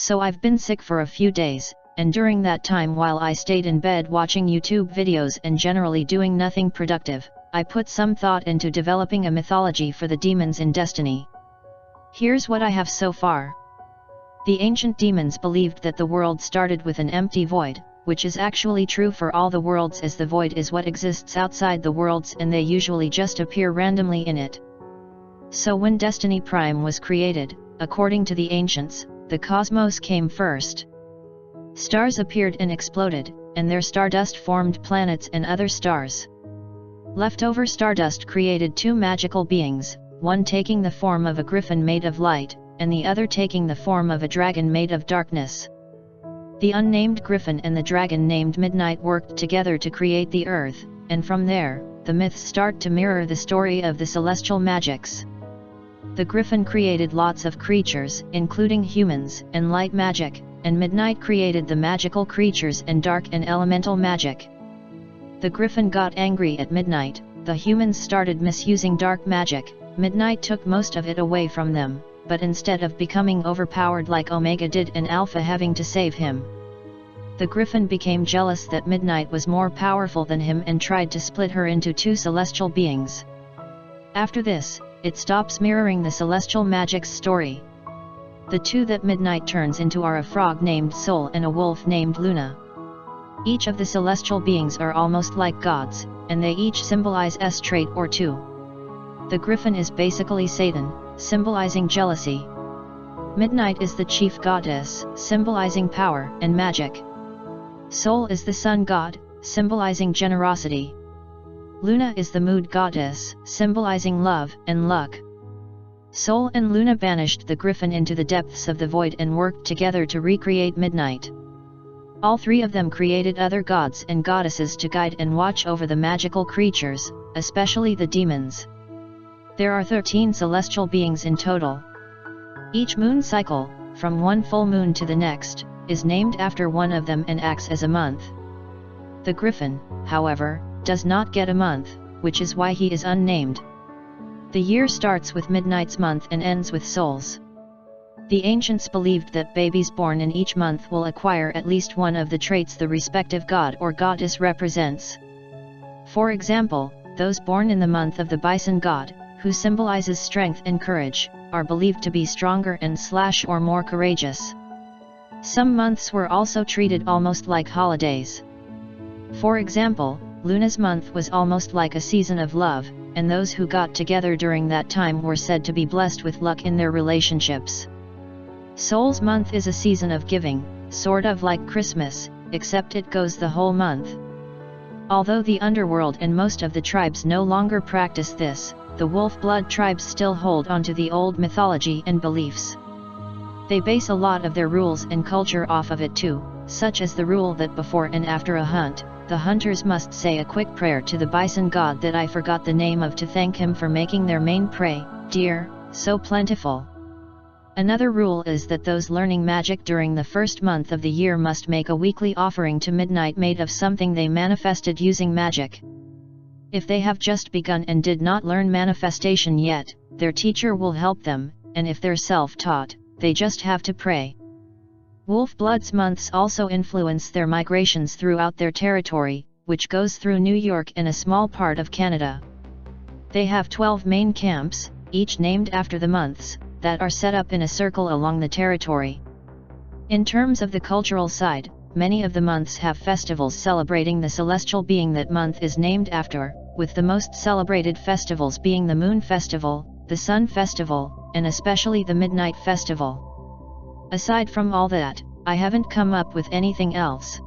So I've been sick for a few days, and during that time while I stayed in bed watching YouTube videos and generally doing nothing productive, I put some thought into developing a mythology for the demons in Destiny. Here's what I have so far. The ancient demons believed that the world started with an empty void, which is actually true for all the worlds, as the void is what exists outside the worlds and they usually just appear randomly in it. So when Destiny Prime was created, according to the ancients, the cosmos came first. Stars appeared and exploded, and their stardust formed planets and other stars. Leftover stardust created two magical beings, one taking the form of a griffin made of light, and the other taking the form of a dragon made of darkness. The unnamed griffin and the dragon named Midnight worked together to create the earth, and from there, the myths start to mirror the story of the celestial magics. The griffin created lots of creatures, including humans, and light magic, and Midnight created the magical creatures and dark and elemental magic. The griffin got angry at Midnight, the humans started misusing dark magic, Midnight took most of it away from them, but instead of becoming overpowered like Omega did and Alpha having to save him. The griffin became jealous that Midnight was more powerful than him and tried to split her into two celestial beings. After this, it stops mirroring the celestial magic's story. The two that Midnight turns into are a frog named Sol and a wolf named Luna. Each of the celestial beings are almost like gods, and they each symbolize a trait or two. The griffin is basically Satan, symbolizing jealousy. Midnight is the chief goddess, symbolizing power and magic. Sol is the sun god, symbolizing generosity. Luna is the mood goddess, symbolizing love and luck. Sol and Luna banished the griffin into the depths of the void and worked together to recreate Midnight. All three of them created other gods and goddesses to guide and watch over the magical creatures, especially the demons. There are 13 celestial beings in total. Each moon cycle, from one full moon to the next, is named after one of them and acts as a month. The griffin, however, does not get a month, which is why he is unnamed. The year starts with Midnight's month and ends with Sol's. The ancients believed that babies born in each month will acquire at least one of the traits the respective god or goddess represents. For example, those born in the month of the bison god, who symbolizes strength and courage, are believed to be stronger and or more courageous. Some months were also treated almost like holidays. For example, Luna's month was almost like a season of love, and those who got together during that time were said to be blessed with luck in their relationships. Sol's month is a season of giving, sort of like Christmas, except it goes the whole month. Although the underworld and most of the tribes no longer practice this, the wolf blood tribes still hold onto the old mythology and beliefs. They base a lot of their rules and culture off of it too, such as the rule that before and after a hunt, the hunters must say a quick prayer to the bison god that I forgot the name of to thank him for making their main prey, deer, so plentiful. Another rule is that those learning magic during the first month of the year must make a weekly offering to Midnight made of something they manifested using magic. If they have just begun and did not learn manifestation yet, their teacher will help them, and if they're self-taught, they just have to pray. Wolf Blood's months also influence their migrations throughout their territory, which goes through New York and a small part of Canada. They have 12 main camps, each named after the months, that are set up in a circle along the territory. In terms of the cultural side, many of the months have festivals celebrating the celestial being that month is named after, with the most celebrated festivals being the Moon Festival, the Sun Festival, and especially the Midnight Festival. Aside from all that, I haven't come up with anything else.